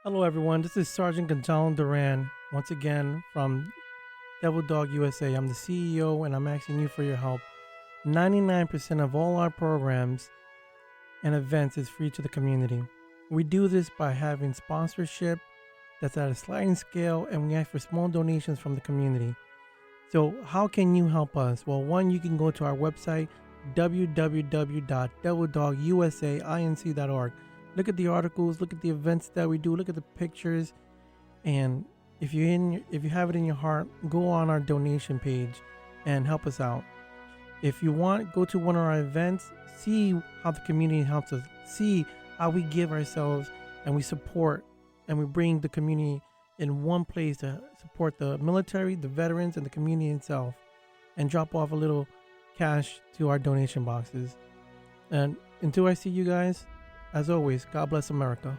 Hello, everyone. This is Sergeant Gonzalo Duran, once again from Devil Dog USA. I'm the CEO, and I'm asking you for your help. 99% of all our programs and events is free to the community. We do this by having sponsorship that's at a sliding scale, and we ask for small donations from the community. So how can you help us? Well, one, you can go to our website, www.devildogUSAinc.org. Look at the articles, look at the events that we do, look at the pictures, and if you have it in your heart, go on our donation page and help us out. If you want, go to one of our events, see how the community helps us, see how we give ourselves and we support and we bring the community in one place to support the military, the veterans, and the community itself, and drop off a little cash to our donation boxes. And until I see you guys, as always, God bless America.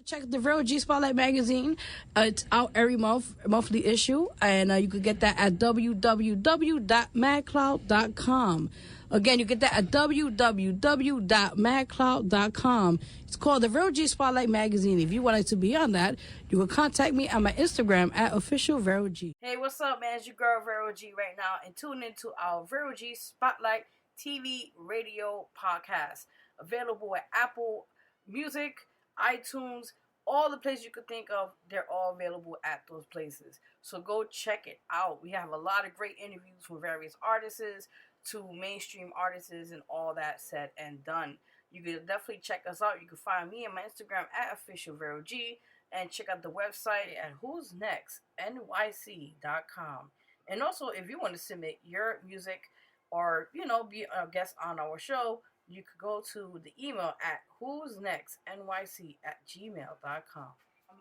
Check the Real G Spotlight magazine. It's out every monthly issue, and you can get that at www.madcloud.com. Again, you get that at www.madcloud.com. It's called the Real G Spotlight magazine. If you wanted to be on that, you can contact me on my Instagram at officialverog. Hey, what's up, man? It's your girl Vero G right now, and tune into our Vero G Spotlight TV radio podcast. Available at Apple Music, iTunes, all the places you could think of. They're all available at those places. So go check it out. We have a lot of great interviews from various artists to mainstream artists and all that said and done. You can definitely check us out. You can find me on my Instagram at officialverog, and check out the website at WhosNextNYC.com. And also, if you want to submit your music or, be a guest on our show, you could go to the email at WhosNextNYC@gmail.com.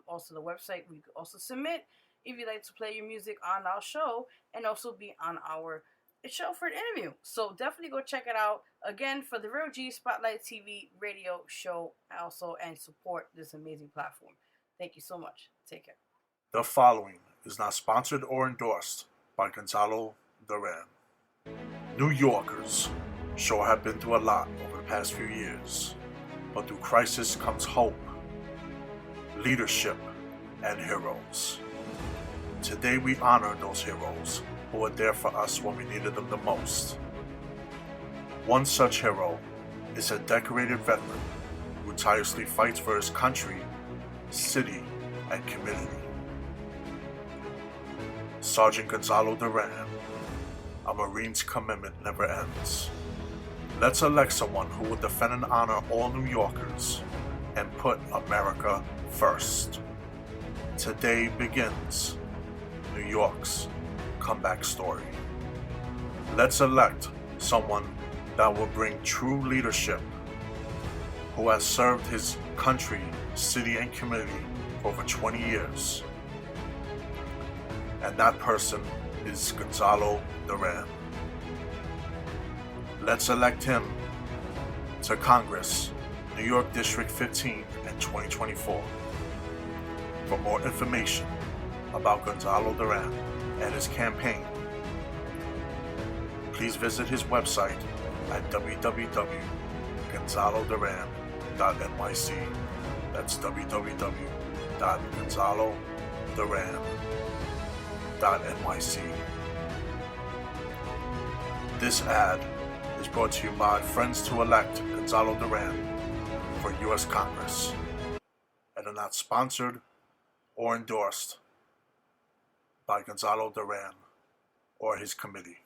Also, the website where you could also submit if you'd like to play your music on our show and also be on our show for an interview. So definitely go check it out. Again, for the Real G Spotlight TV radio show also, and support this amazing platform. Thank you so much. Take care. The following is not sponsored or endorsed by Gonzalo Duran. New Yorkers sure have been through a lot over the past few years, but through crisis comes hope, leadership, and heroes. Today we honor those heroes who were there for us when we needed them the most. One such hero is a decorated veteran who tirelessly fights for his country, city, and community. Sergeant Gonzalo Duran. A Marine's commitment never ends. Let's elect someone who will defend and honor all New Yorkers and put America first. Today begins New York's comeback story. Let's elect someone that will bring true leadership, who has served his country, city, and community for over 20 years. And that person is Gonzalo Duran. Let's elect him to Congress, New York District 15 in 2024. For more information about Gonzalo Duran and his campaign, please visit his website at www.gonzaloduran.nyc. That's www.gonzaloduran.nyc. This ad is brought to you by Friends to Elect Gonzalo Duran for U.S. Congress, and are not sponsored or endorsed by Gonzalo Duran or his committee.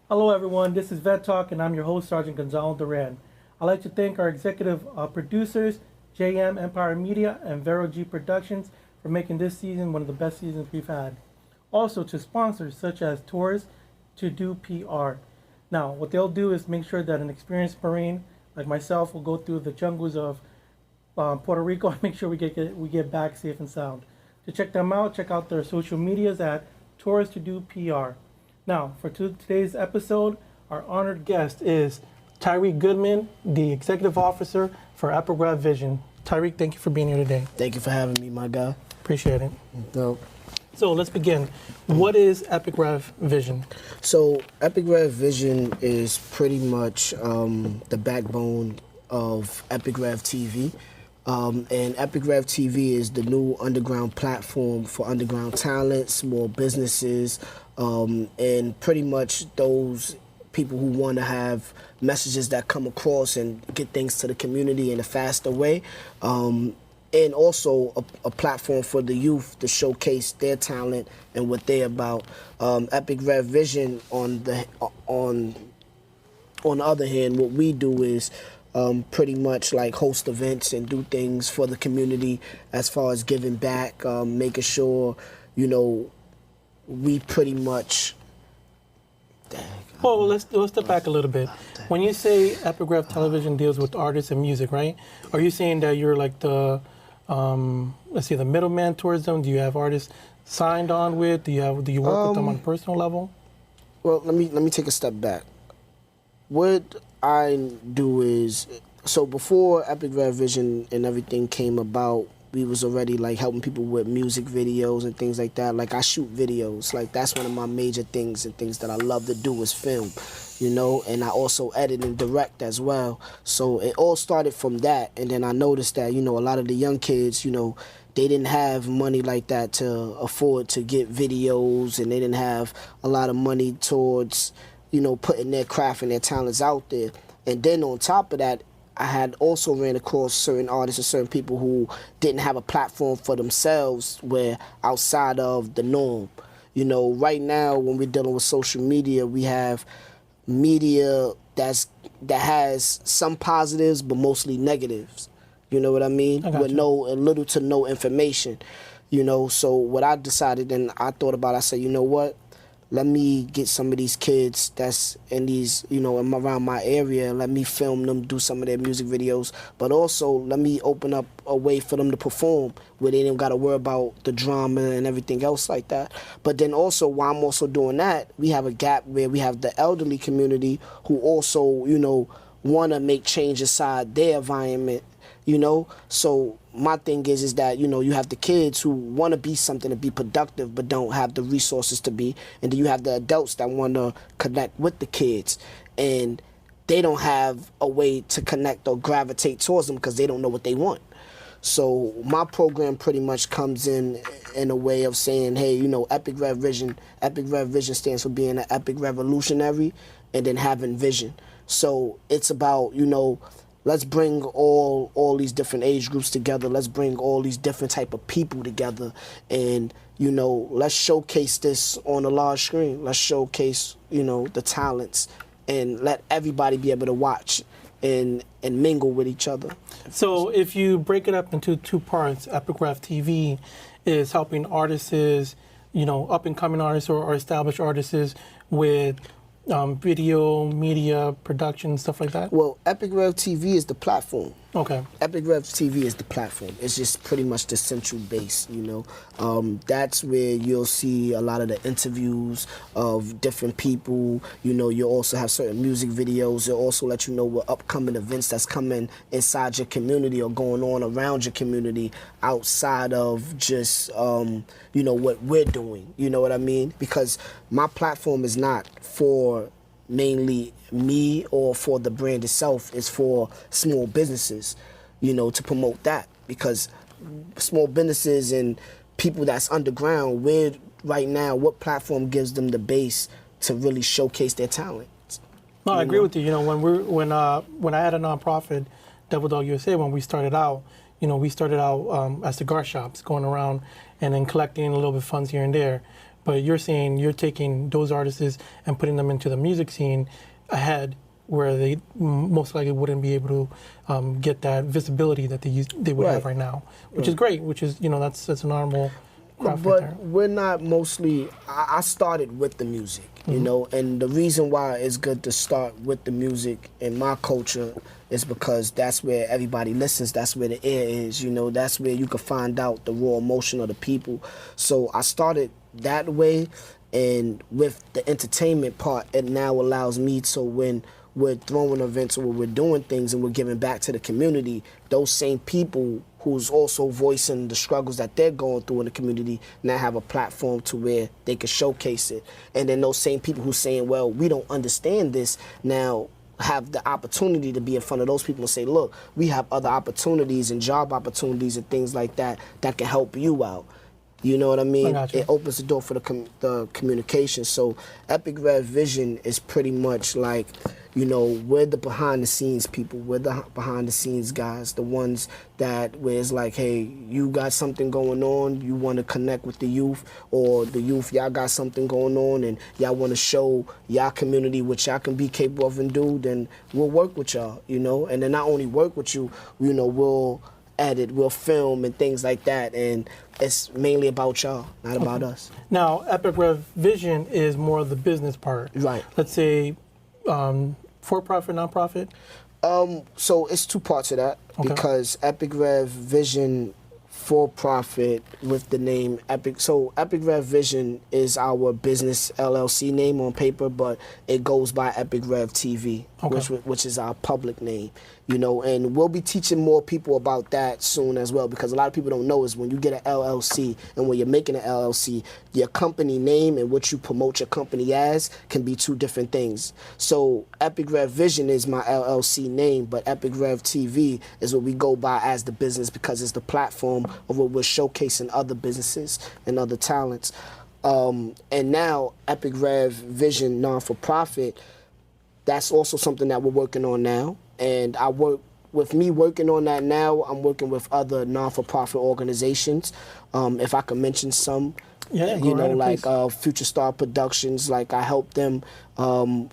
Hello, everyone. This is Vet Talk, and I'm your host, Sergeant Gonzalo Duran. I'd like to thank our executive producers, JM Empire Media and Vero G Productions, for making this season one of the best seasons we've had. Also to sponsors such as Tours to Do PR. Now, what they'll do is make sure that an experienced Marine like myself will go through the jungles of Puerto Rico and make sure we get back safe and sound. To check them out, check out their social medias at Tours to Do PR. Now, for today's episode, our honored guest is Tyreek Goodman, the Executive Officer for Epigraph Vision. Tyreek, thank you for being here today. Thank you for having me, my guy. Appreciate it. Dope. So let's begin. What is Epigraph Vision? So Epigraph Vision is pretty much the backbone of Epigraph TV. And Epic Rev TV is the new underground platform for underground talent, small businesses, and pretty much those people who want to have messages that come across and get things to the community in a faster way. And also a platform for the youth to showcase their talent and what they're about. Epic Rev Vision on the other hand, what we do is pretty much like host events and do things for the community as far as giving back, making sure, we pretty much... Well, let's step back a little bit. When you say Epic Rev Television deals with artists and music, right? Are you saying that you're like the the middleman towards them? Do you have artists signed on with? Do you work with them on a personal level? Well, let me take a step back. What I do is, so before Epic Rev Vision and everything came about, we was already like helping people with music videos and things like that. Like I shoot videos, like that's one of my major things and things that I love to do is film, and I also edit and direct as well. So it all started from that, and then I noticed that, a lot of the young kids, they didn't have money like that to afford to get videos, and they didn't have a lot of money towards, putting their craft and their talents out there. And then on top of that, I had also ran across certain artists and certain people who didn't have a platform for themselves where outside of the norm. Right now when we're dealing with social media, we have media that has some positives but mostly negatives. You know what I mean? With little to no information. So what I decided and I thought about, I said, you know what? Let me get some of these kids that's in these, around my area, let me film them, do some of their music videos, but also let me open up a way for them to perform where they don't got to worry about the drama and everything else like that. But then also, while I'm also doing that, we have a gap where we have the elderly community who also, want to make change inside their environment, So my thing is that, you have the kids who want to be something to be productive but don't have the resources to be. And then you have the adults that want to connect with the kids. And they don't have a way to connect or gravitate towards them because they don't know what they want. So my program pretty much comes in a way of saying, hey, Epic Rev Vision. Epic Rev Vision stands for being an epic revolutionary and then having vision. So it's about, let's bring all these different age groups together. Let's bring all these different type of people together. And, let's showcase this on a large screen. Let's showcase, the talents and let everybody be able to watch and mingle with each other. So if you break it up into two parts, Epic Rev TV is helping artists, up and coming artists or established artists with video, media, production, stuff like that? Well, Epic Rev TV is the platform. Okay. Epic Rev TV is the platform. It's just pretty much the central base, That's where you'll see a lot of the interviews of different people. You'll also have certain music videos. It'll also let you know what upcoming events that's coming inside your community or going on around your community outside of just, what we're doing. You know what I mean? Because my platform is not for mainly me or for the brand itself. Is for small businesses, to promote that, because small businesses and people that's underground, where right now, what platform gives them the base to really showcase their talent? No, I agree with you. When I had a nonprofit, Devil Dog USA, when we started out, as cigar shops, going around and then collecting a little bit of funds here and there. But you're saying you're taking those artists and putting them into the music scene ahead, where they most likely wouldn't be able to get that visibility that they would have right now, which is great. Which is that's a normal craft right there. But we're not mostly. I started with the music, and the reason why it's good to start with the music in my culture is because that's where everybody listens. That's where the ear is. That's where you can find out the raw emotion of the people. So I started that way, and with the entertainment part, it now allows me to, when we're throwing events or when we're doing things and we're giving back to the community, those same people who's also voicing the struggles that they're going through in the community now have a platform to where they can showcase it. And then those same people who's saying, well, we don't understand this, now have the opportunity to be in front of those people and say, look, we have other opportunities and job opportunities and things like that that can help you out. You know what I mean? It opens the door for the communication. So Epic Rev Vision is pretty much like, you know, we're the behind the scenes people. We're the behind the scenes guys, the ones that where it's like, hey, you got something going on, you want to connect with the youth, or the youth, y'all got something going on and y'all want to show y'all community what y'all can be capable of and do, then we'll work with y'all, you know? And then not only work with you, you know, we'll edit, we'll film and things like that, and it's mainly about y'all, not about us. Now, Epic Rev Vision is more of the business part. Right. Let's say for-profit, non-profit? So it's two parts of that, because Epic Rev Vision for-profit with the name Epic. So Epic Rev Vision is our business LLC name on paper, but it goes by Epic Rev TV, which is our public name. You know, and we'll be teaching more people about that soon as well, because a lot of people don't know is when you get an LLC and when you're making an LLC, your company name and what you promote your company as can be two different things. So Epic Rev Vision is my LLC name, but Epic Rev TV is what we go by as the business, because it's the platform of what we're showcasing other businesses and other talents. And now Epic Rev Vision non-for-profit, that's also something that we're working on now. And I work with me working on that now. I'm working with other non-for-profit organizations. If I can mention some, you know, like Future Star Productions. Like I helped them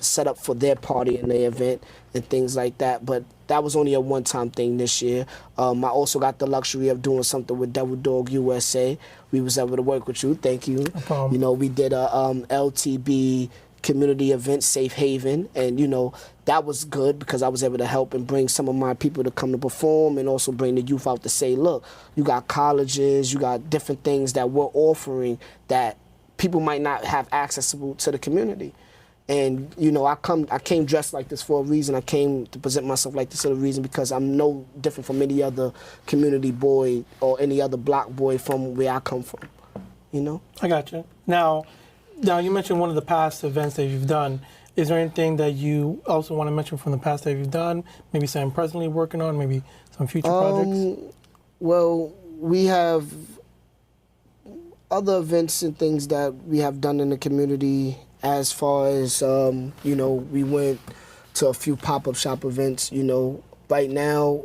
set up for their party and their event and things like that. But that was only a one-time thing this year. I also got the luxury of doing something with Devil Dog USA. We was able to work with you. Thank you. No problem. You know, we did a LTB community event, Safe Haven, and you know that was good because I was able to help and bring some of my people to come to perform, and also bring the youth out to say, look, you got colleges, you got different things that we're offering that people might not have access to the community. And you know, I came dressed like this for a reason. I came to present myself like this for a reason, because I'm no different from any other community boy or any other block boy from where I come from. You know? I got you. Now, you mentioned one of the past events that you've done. Is there anything that you also want to mention from the past that you've done? Maybe something presently working on, maybe some future projects? Well, we have other events and things that we have done in the community, as far as, you know, we went to a few pop-up shop events. You know, right now,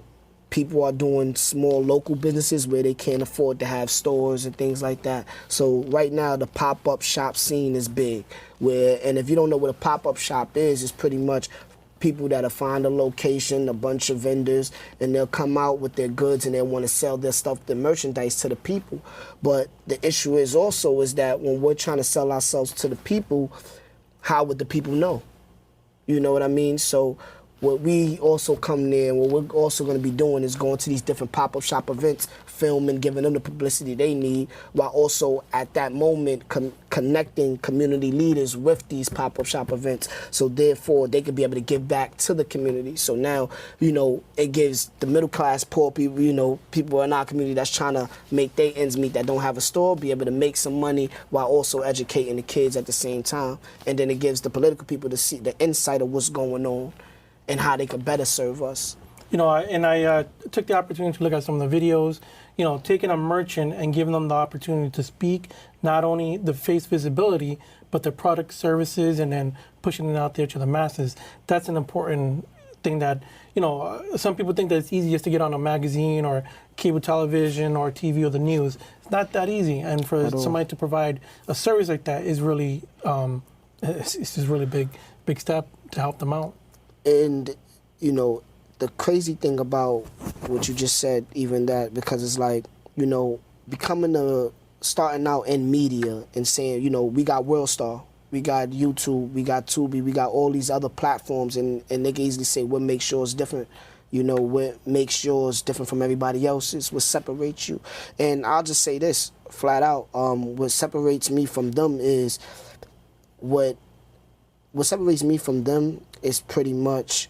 people are doing small local businesses where they can't afford to have stores and things like that. So right now the pop-up shop scene is big. And if you don't know what a pop-up shop is, it's pretty much people that'll find a location, a bunch of vendors, and they'll come out with their goods and they want to sell their stuff, their merchandise to the people. But the issue is also is that when we're trying to sell ourselves to the people, how would the people know? You know what I mean? So what we also come there, and what we're also going to be doing is going to these different pop-up shop events, filming, giving them the publicity they need, while also at that moment connecting community leaders with these pop-up shop events, so therefore they could be able to give back to the community. So now, you know, it gives the middle class, poor people, you know, people in our community that's trying to make their ends meet, that don't have a store, be able to make some money while also educating the kids at the same time. And then it gives the political people to see the insight of what's going on and how they could better serve us. You know, I took the opportunity to look at some of the videos, you know, taking a merchant and giving them the opportunity to speak, not only the face visibility, but the product services, and then pushing it out there to the masses. That's an important thing that, you know, some people think that it's easiest to get on a magazine or cable television or TV or the news. It's not that easy. And for somebody to provide a service like that is really, it's just really big step to help them out. And, you know, the crazy thing about what you just said, even that, because it's like, you know, starting out in media and saying, you know, we got WorldStar, we got YouTube, we got Tubi, we got all these other platforms, and they can easily say what makes yours different. You know, what makes yours different from everybody else's, what separates you. And I'll just say this flat out, what separates me from them is what separates me from them is pretty much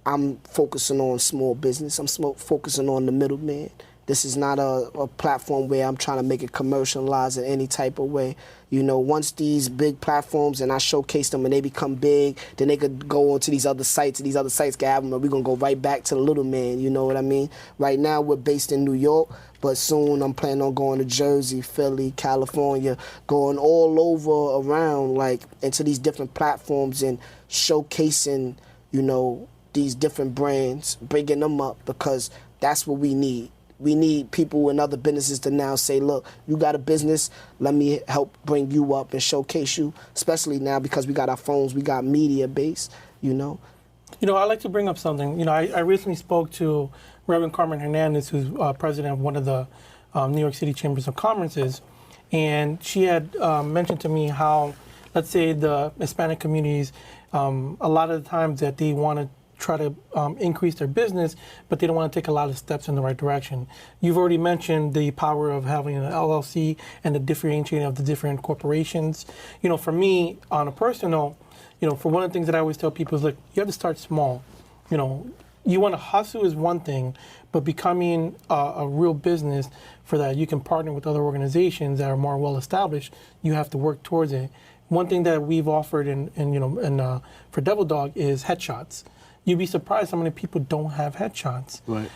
I'm focusing on small business. I'm focusing on the middleman. This is not a platform where I'm trying to make it commercialized in any type of way. You know, once these big platforms and I showcase them and they become big, then they could go on to these other sites and these other sites can have them, and we're going to go right back to the little man, you know what I mean? Right now we're based in New York, but soon I'm planning on going to Jersey, Philly, California, going all over around, like, into these different platforms and showcasing, you know, these different brands, bringing them up, because that's what we need. We need people in other businesses to now say, look, you got a business, let me help bring you up and showcase you, especially now because we got our phones, we got media base, you know. You know, I'd like to bring up something. You know, I recently spoke to Reverend Carmen Hernandez, who's president of one of the New York City Chambers of Commerce, and she had mentioned to me how, let's say, the Hispanic communities, a lot of the times that they want to try to increase their business, but they don't want to take a lot of steps in the right direction. You've already mentioned the power of having an LLC and the differentiating of the different corporations. You know, for me, on a personal, you know, for one of the things that I always tell people is, look, you have to start small. You know, you want to hustle is one thing, but becoming a real business, for that you can partner with other organizations that are more well established, you have to work towards it. One thing that we've offered for Devil Dog is headshots. You'd be surprised how many people don't have headshots. Right.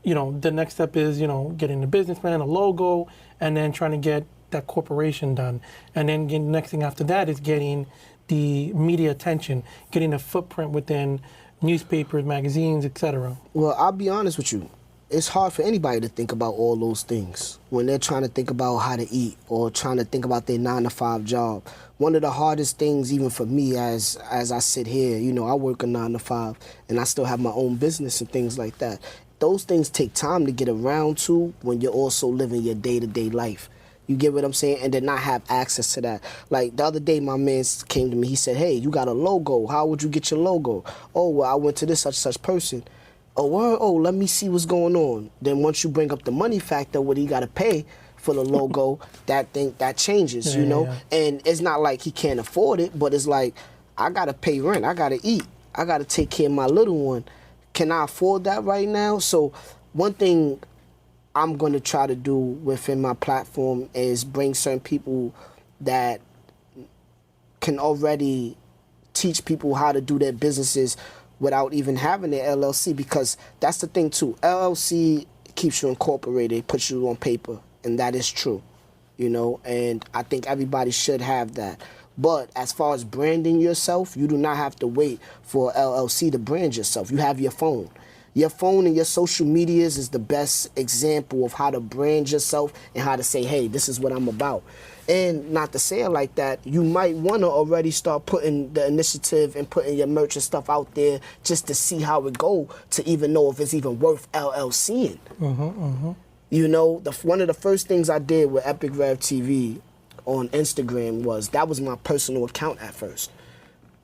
You know, the next step is, you know, getting a business plan, a logo, and then trying to get that corporation done. And then the next thing after that is getting the media attention, getting a footprint within newspapers, magazines, etc. Well, I'll be honest with you. It's hard for anybody to think about all those things when they're trying to think about how to eat or trying to think about their 9-to-5 job. One of the hardest things, even for me, as I sit here, you know, I work a 9-to-5 and I still have my own business and things like that. Those things take time to get around to when you're also living your day-to-day life. You get what I'm saying? And then not have access to that. Like the other day, my man came to me. He said, hey, you got a logo. How would you get your logo? Oh, well, I went to this such person. Oh, word? Oh, let me see what's going on. Then once you bring up the money factor, what he got to pay for the logo, that changes, you know? Yeah. And it's not like he can't afford it, but it's like, I got to pay rent. I got to eat. I got to take care of my little one. Can I afford that right now? So one thing I'm going to try to do within my platform is bring certain people that can already teach people how to do their businesses without even having their LLC, because that's the thing too. LLC keeps you incorporated, puts you on paper, and that is true, you know, and I think everybody should have that. But as far as branding yourself, you do not have to wait for LLC to brand yourself. You have your phone. Your phone and your social medias is the best example of how to brand yourself and how to say, hey, this is what I'm about. And not to say it like that, you might want to already start putting the initiative and putting your merch and stuff out there just to see how it go, to even know if it's even worth LLCing. You know, one of the first things I did with Epic Rev TV on Instagram was, that was my personal account at first.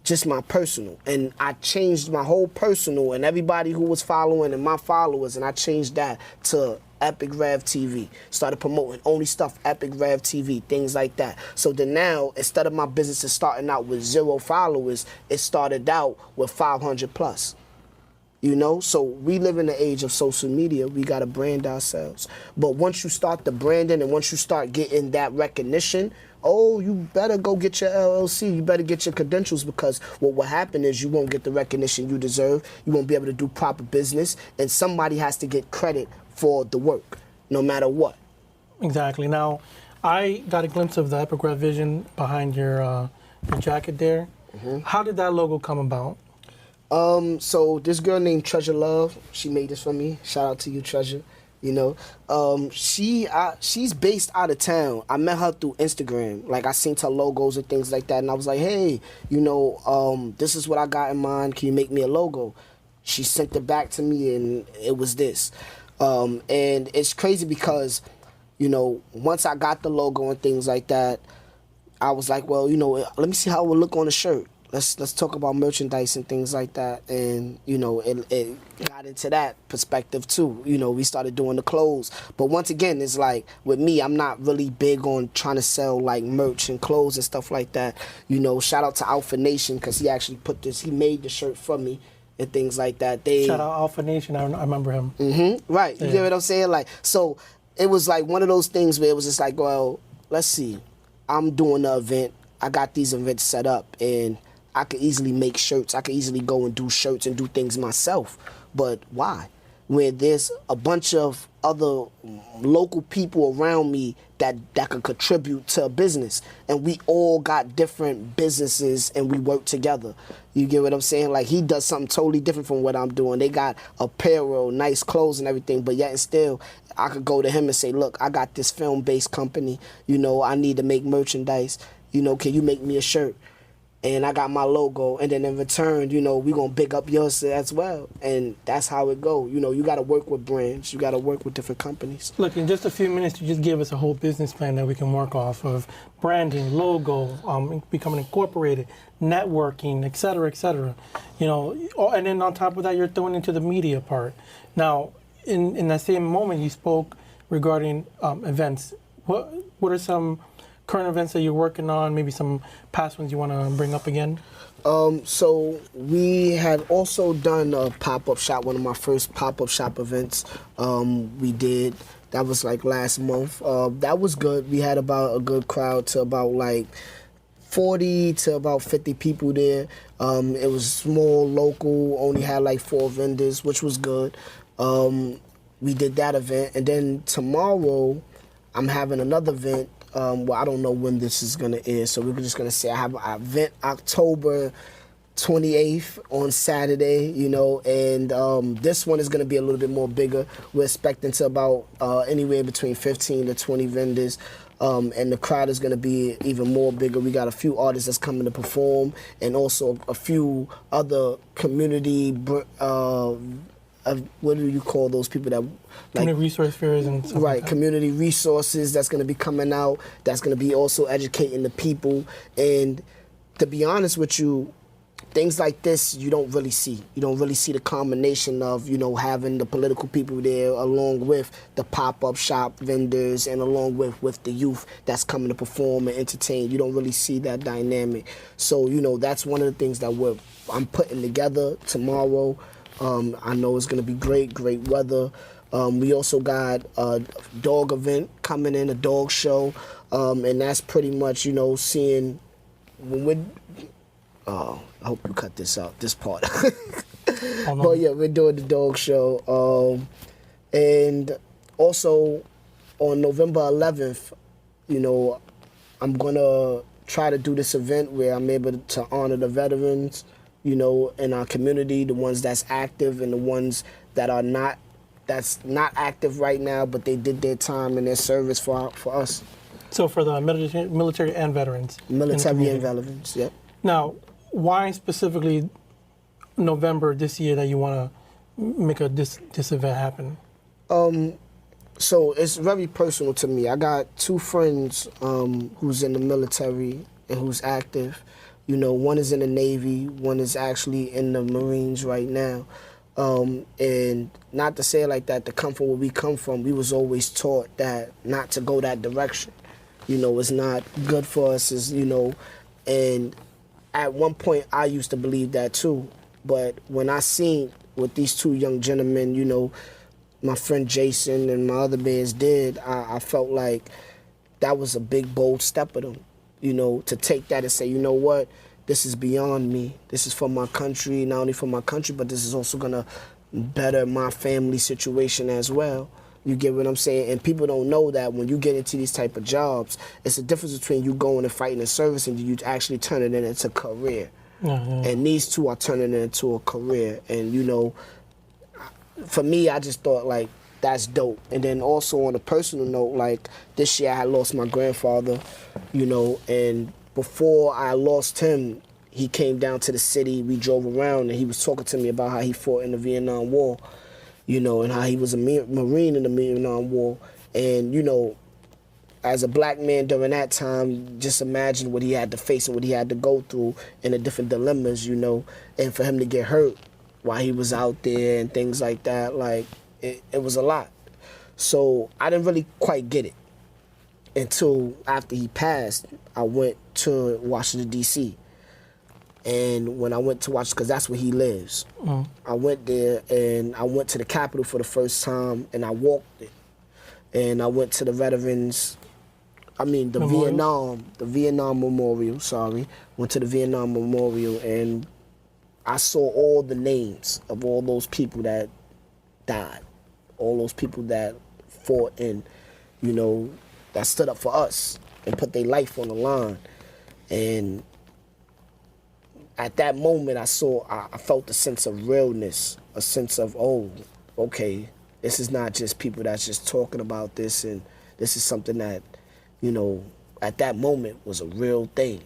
Just my personal. And I changed my whole personal and everybody who was following and my followers, and I changed that to Epic Rev TV. Started promoting only stuff Epic Rev TV, things like that. So then now, instead of my business starting out with 0 followers, it started out with 500 plus. You know, so we live in the age of social media. We got to brand ourselves. But once you start the branding and once you start getting that recognition, oh, you better go get your LLC. You better get your credentials, because what will happen is you won't get the recognition you deserve. You won't be able to do proper business, and somebody has to get credit for the work, no matter what. Exactly. Now, I got a glimpse of the Epic Rev vision behind your jacket there. How did that logo come about? So this girl named Treasure Love, she made this for me. Shout out to you, Treasure. You know, she's based out of town. I met her through Instagram. Like, I seen her logos and things like that, and I was like, hey, you know, this is what I got in mind. Can you make me a logo? She sent it back to me, and it was this. And it's crazy because, you know, once I got the logo and things like that, I was like, well, you know, let me see how it would look on a shirt. Let's talk about merchandise and things like that. And, you know, it got into that perspective too. You know, we started doing the clothes. But once again, it's like, with me, I'm not really big on trying to sell like merch and clothes and stuff like that. You know, shout out to Alpha Nation, because he actually he made the shirt for me. and things like that. Shout out Alpha Nation. I remember him. Right. You Yeah. get what I'm saying? Like, so it was like one of those things where it was just like, well, let's see. I'm doing the event. I got these events set up, and I could easily make shirts. I could easily go and do shirts and do things myself. But why? Where there's a bunch of other local people around me that could contribute to a business, and we all got different businesses and we work together. You get what I'm saying? Like, he does something totally different from what I'm doing. They got apparel, nice clothes and everything, but yet and still I could go to him and say, look, I got this film-based company, you know, I need to make merchandise, you know, can you make me a shirt? And I got my logo, and then in return, you know, we gonna big up yours as well. And that's how it go. You know, you gotta work with brands. You gotta work with different companies. Look, in just a few minutes, you just gave us a whole business plan that we can work off of: branding, logo, becoming incorporated, networking, et cetera, et cetera. You know, and then on top of that, you're throwing into the media part. Now, in that same moment, you spoke regarding events. What are some current events that you're working on? Maybe some past ones you want to bring up again? So we had also done a pop-up shop, one of my first pop-up shop events. We did. That was like last month. That was good. We had about a good crowd to about like 40 to about 50 people there. It was small, local, only had like 4 vendors, which was good. We did that event. And then tomorrow, I'm having another event. Well, I don't know when this is going to air, so we're just going to say I have an event October 28th on Saturday, you know, and this one is going to be a little bit more bigger. We're expecting to about anywhere between 15 to 20 vendors, and the crowd is going to be even more bigger. We got a few artists that's coming to perform, and also a few other community, what do you call those people that like Community resource fairs and stuff right, like that. community resources that's going to be coming out, that's going to be also educating the people. And to be honest with you, things like this you don't really see. You don't really see the combination of, you know, having the political people there along with the pop-up shop vendors and along with the youth that's coming to perform and entertain. You don't really see that dynamic. So, you know, that's one of the things that I'm putting together tomorrow. I know it's going to be great weather. We also got a dog event coming in, a dog show, and that's pretty much, you know, seeing when we're... I hope you cut this out, this part. But yeah, we're doing the dog show. And also on November 11th, you know, I'm going to try to do this event where I'm able to honor the veterans, you know, in our community, the ones that's active and the ones that are not, that's not active right now, but they did their time and their service for us. So for the military and veterans. Military and veterans, yep. Now, why specifically November this year that you want to make this event happen? So it's very personal to me. I got 2 friends who's in the military and who's active. You know, one is in the Navy, one is actually in the Marines right now. And not to say it like that, to come from where we come from, we was always taught that not to go that direction. You know, it's not good for us, is, you know, and at one point I used to believe that too. But when I seen what these 2 young gentlemen, you know, my friend Jason and my other bands did, I felt like that was a big, bold step of them. You know, to take that and say, you know what, this is beyond me. This is for my country, not only for my country, but this is also going to better my family situation as well. You get what I'm saying? And people don't know that when you get into these type of jobs, it's the difference between you going and fighting in service and you actually turning it into a career. Mm-hmm. And these 2 are turning it into a career. And, you know, for me, I just thought, like, that's dope. And then also on a personal note, like, this year I had lost my grandfather, you know, and before I lost him, he came down to the city, we drove around, and he was talking to me about how he fought in the Vietnam War, you know, and how he was a Marine in the Vietnam War. And, you know, as a black man during that time, just imagine what he had to face and what he had to go through and the different dilemmas, you know, and for him to get hurt while he was out there and things like that, like, it was a lot. So I didn't really quite get it until after he passed. I went to Washington, D.C. And when I went to watch, because that's where he lives, I went there and I went to the Capitol for the first time and I walked it. And I went to the veterans, the Vietnam Memorial, went to the Vietnam Memorial and I saw all the names of all those people that died, all those people that fought and, that stood up for us and put their life on the line. And at that moment, I felt a sense of realness, a sense of, oh, okay, this is not just people that's just talking about this, and this is something that, at that moment was a real thing,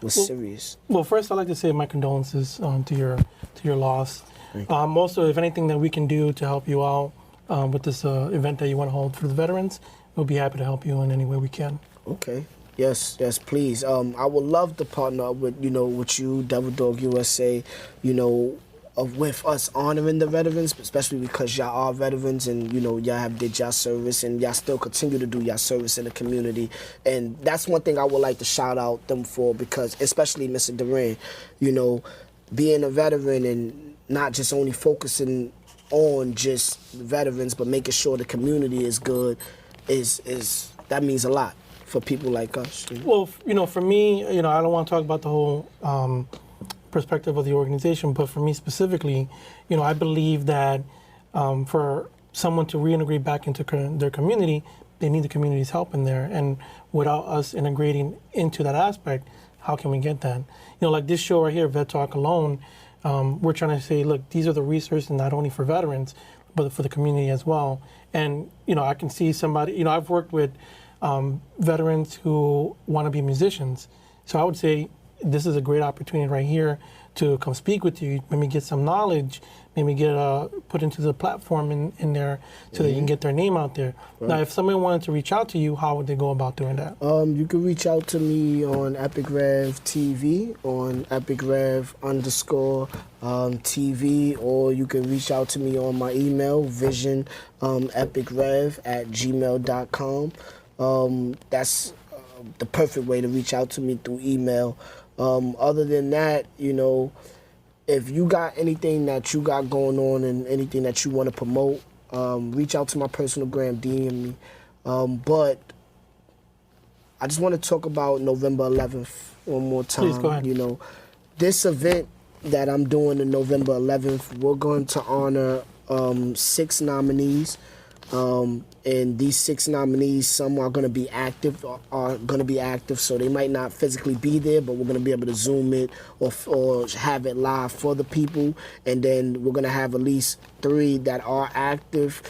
was serious. Well, first I'd like to say my condolences to your loss. Also, if anything that we can do to help you out with this event that you want to hold for the veterans, we'll be happy to help you in any way we can. Okay. Yes, please. I would love to partner up with you, Devil Dog USA, with us honoring the veterans, especially because y'all are veterans and, y'all have did y'all service and y'all still continue to do y'all service in the community. And that's one thing I would like to shout out them for, because especially Mr. Duran, being a veteran and not just only focusing on just veterans, but making sure the community is good, that means a lot for people like us. Well, for me, I don't want to talk about the whole perspective of the organization, but for me specifically, I believe that for someone to reintegrate back into their community, they need the community's help in there. And without us integrating into that aspect, how can we get that? Like this show right here, Vet Talk Alone, we're trying to say, look, these are the resources not only for veterans, but for the community as well. And, I can see somebody, I've worked with veterans who want to be musicians. So I would say this is a great opportunity right here to come speak with you, maybe get some knowledge, maybe get put into the platform in there so that you can get their name out there. Right. Now, if somebody wanted to reach out to you, how would they go about doing that? You can reach out to me on Epic Rev TV, on Epic Rev _TV, or you can reach out to me on my email, visionepicrev@gmail.com. That's the perfect way to reach out to me, through email. Other than that, if you got anything that you got going on and anything that you want to promote, reach out to my personal gram, DM me. But I just want to talk about November 11th one more time. Please go ahead. This event that I'm doing on November 11th, we're going to honor 6 nominees. And these 6 nominees, some are going to be active, so they might not physically be there, but we're going to be able to Zoom it or have it live for the people. And then we're going to have at least 3 that are active,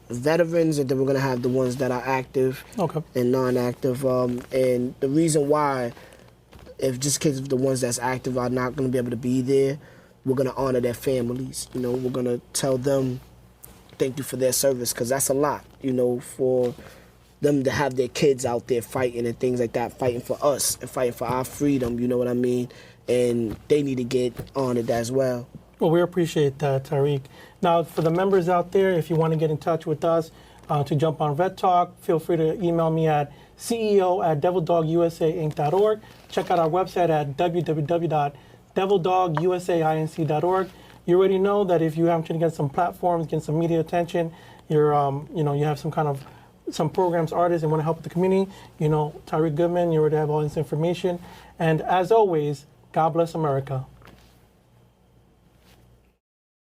veterans, and then we're going to have the ones that are active and non-active. And the reason why, just in case the ones that's active are not going to be able to be there, we're going to honor their families. We're going to tell them thank you for their service, because that's a lot, for them to have their kids out there fighting and things like that, fighting for us and fighting for our freedom, you know what I mean? And they need to get honored as well. Well, we appreciate that, Tyreek. Now, for the members out there, if you want to get in touch with us to jump on Vet Talk, feel free to email me at ceo@devildogusainc.org. Check out our website at www.devildogusainc.org. You already know that if you happen to get some platforms, get some media attention, you're, you have some programs, artists, and want to help with the community, Tyreek Goodman, you already have all this information. And as always, God bless America.